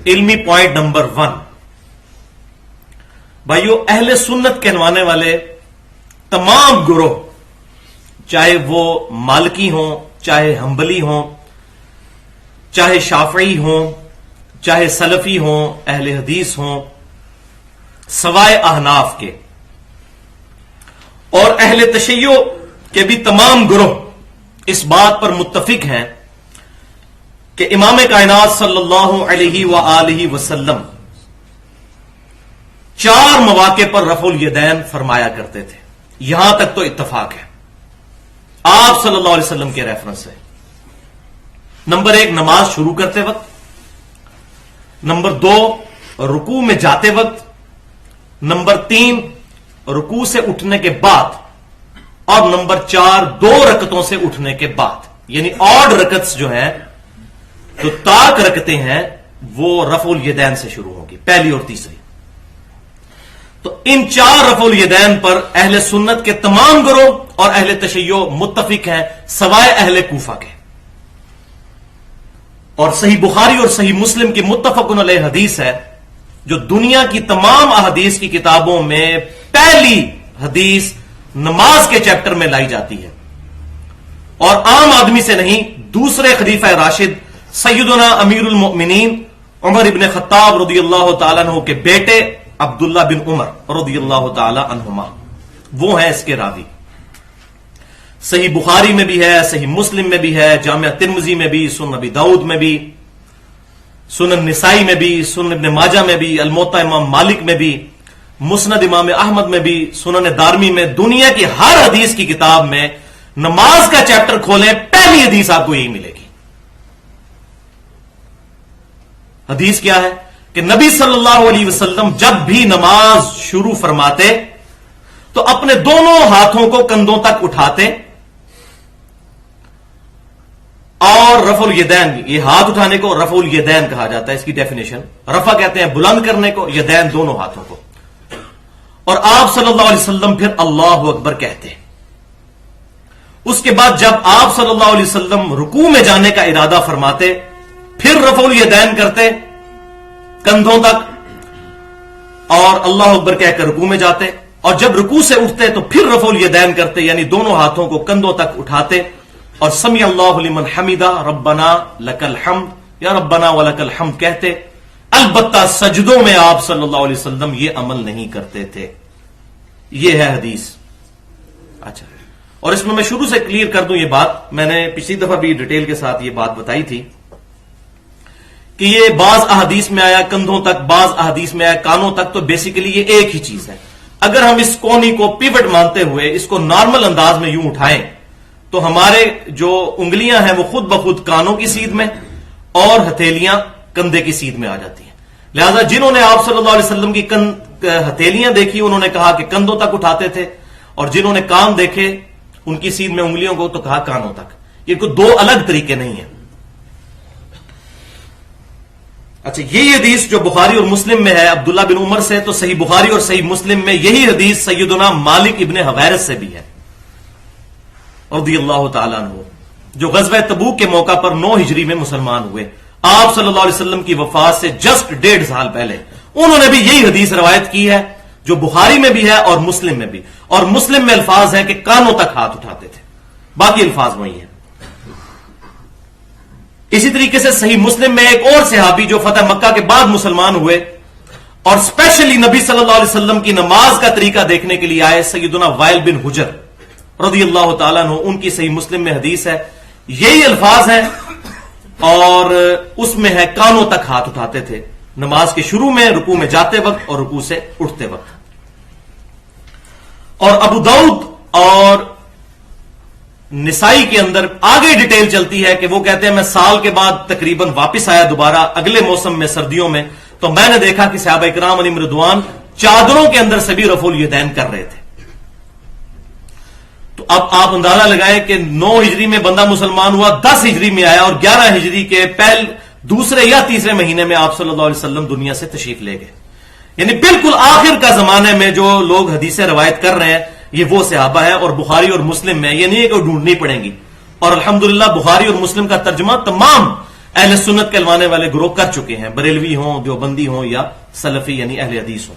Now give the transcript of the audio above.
علمی point number 1، بھائیو اہل سنت کہلوانے والے تمام گروہ، چاہے وہ مالکی ہوں، چاہے حنبلی ہوں، چاہے شافعی ہوں، چاہے سلفی ہوں، اہل حدیث ہوں، سوائے احناف کے، اور اہل تشیع کے بھی تمام گروہ اس بات پر متفق ہیں کہ امام کائنات صلی اللہ علیہ وآلہ وسلم 4 مواقع پر رفع الیدین فرمایا کرتے تھے. یہاں تک تو اتفاق ہے آپ صلی اللہ علیہ وسلم کے ریفرنس سے. نمبر 1 نماز شروع کرتے وقت، نمبر 2 رکوع میں جاتے وقت، نمبر 3 رکوع سے اٹھنے کے بعد، اور نمبر 4 2 رکعتوں سے اٹھنے کے بعد. یعنی آڈ رکعتس جو ہیں، جو تاک رکعتیں ہیں، وہ رفع الیدین سے شروع ہوگی، پہلی اور تیسری. تو ان 4 رفع الیدین پر اہل سنت کے تمام گروہ اور اہل تشیع متفق ہیں سوائے اہل کوفہ کے. اور صحیح بخاری اور صحیح مسلم کی متفق علیہ حدیث ہے، جو دنیا کی تمام احادیث کی کتابوں میں پہلی حدیث نماز کے چیپٹر میں لائی جاتی ہے، اور عام آدمی سے نہیں، دوسرے خلیفہ راشد سیدنا امیر المؤمنین عمر ابن خطاب رضی اللہ تعالیٰ عنہ کے بیٹے عبداللہ بن عمر رضی اللہ تعالی عنہما، وہ ہیں اس کے راوی. صحیح بخاری میں بھی ہے، صحیح مسلم میں بھی ہے، جامعہ ترمذی میں بھی، سنن ابی داؤد میں بھی، سنن نسائی میں بھی، سنن ابن ماجہ میں بھی، الموطا امام مالک میں بھی، مسند امام احمد میں بھی، سنن دارمی میں. دنیا کی ہر حدیث کی کتاب میں نماز کا چیپٹر کھولیں، پہلی حدیث آپ کو یہی ملے گی. حدیث کیا ہے کہ نبی صلی اللہ علیہ وسلم جب بھی نماز شروع فرماتے تو اپنے دونوں ہاتھوں کو کندھوں تک اٹھاتے، اور رفع الیدین، یہ ہاتھ اٹھانے کو رفع الیدین کہا جاتا ہے. اس کی ڈیفینیشن، رفع کہتے ہیں بلند کرنے کو، یدین دونوں ہاتھوں کو. اور آپ صلی اللہ علیہ وسلم پھر اللہ اکبر کہتے. اس کے بعد جب آپ صلی اللہ علیہ وسلم رکوع میں جانے کا ارادہ فرماتے، پھر رفع الیدین کرتے کندھوں تک، اور اللہ اکبر کہہ کر رکوع میں جاتے. اور جب رکوع سے اٹھتے تو پھر رفع الیدین کرتے، یعنی دونوں ہاتھوں کو کندھوں تک اٹھاتے، اور سمی اللہ لمن حمدہ ربنا لک الحمد یا ربنا ولک الحمد کہتے. البتہ سجدوں میں آپ صلی اللہ علیہ وسلم یہ عمل نہیں کرتے تھے. یہ ہے حدیث. اچھا، اور اس میں شروع سے کلیئر کر دوں یہ بات، میں نے پچھلی دفعہ بھی ڈیٹیل کے ساتھ یہ بات بتائی تھی کہ یہ بعض احادیث میں آیا کندھوں تک، بعض احادیث میں آیا کانوں تک، تو بیسیکلی یہ ایک ہی چیز ہے. اگر ہم اس کونی کو پیوٹ مانتے ہوئے اس کو نارمل انداز میں یوں اٹھائیں تو ہمارے جو انگلیاں ہیں وہ خود بخود کانوں کی سیدھ میں اور ہتھیلیاں کندھے کی سیدھ میں آ جاتی ہیں. لہذا جنہوں نے آپ صلی اللہ علیہ وسلم کی ہتھیلیاں دیکھی انہوں نے کہا کہ کندھوں تک اٹھاتے تھے، اور جنہوں نے کان دیکھے ان کی سیدھ میں انگلیوں کو تو کہا کانوں تک. یہ کوئی 2 الگ طریقے نہیں ہیں. اچھا، یہی حدیث جو بخاری اور مسلم میں ہے عبداللہ بن عمر سے، تو صحیح بخاری اور صحیح مسلم میں یہی حدیث سیدنا مالک ابن حویرث سے بھی ہے رضی اللہ تعالیٰ عنہ، جو غزوہ تبوک کے موقع پر 9 ہجری میں مسلمان ہوئے. آپ صلی اللہ علیہ وسلم کی وفات سے جسٹ 1.5 سال پہلے انہوں نے بھی یہی حدیث روایت کی ہے، جو بخاری میں بھی ہے اور مسلم میں بھی. اور مسلم میں الفاظ ہیں کہ کانوں تک ہاتھ اٹھاتے تھے، باقی الفاظ وہی ہیں. اسی طریقے سے صحیح مسلم میں ایک اور صحابی جو فتح مکہ کے بعد مسلمان ہوئے اور اسپیشلی نبی صلی اللہ علیہ وسلم کی نماز کا طریقہ دیکھنے کے لیے آئے، سیدنا وائل بن حجر رضی اللہ تعالیٰ عنہ، ان کی صحیح مسلم میں حدیث ہے، یہی الفاظ ہیں، اور اس میں ہے کانوں تک ہاتھ اٹھاتے تھے نماز کے شروع میں، رکوع میں جاتے وقت اور رکوع سے اٹھتے وقت. اور ابو داؤد اور نسائی کے اندر آگے ڈیٹیل چلتی ہے کہ وہ کہتے ہیں میں سال کے بعد تقریباً واپس آیا دوبارہ اگلے موسم میں، سردیوں میں، تو میں نے دیکھا کہ صحابہ کرام علیہم رضوان چادروں کے اندر سے بھی رفع الیدین کر رہے تھے. تو اب آپ اندازہ لگائیں کہ 9 ہجری میں بندہ مسلمان ہوا، 10 ہجری میں آیا، اور 11 ہجری کے دوسرے یا تیسرے مہینے میں آپ صلی اللہ علیہ وسلم دنیا سے تشریف لے گئے. یعنی بالکل آخر کا زمانے میں جو لوگ حدیثیں روایت کر رہے ہیں یہ وہ صحابہ ہیں. اور بخاری اور مسلم میں یہ نہیں ہے کہ ڈھونڈنی پڑیں گی. اور الحمدللہ بخاری اور مسلم کا ترجمہ تمام اہل سنت کہلوانے والے گروہ کر چکے ہیں، بریلوی ہوں، دیوبندی ہوں یا سلفی یعنی اہل حدیث ہوں۔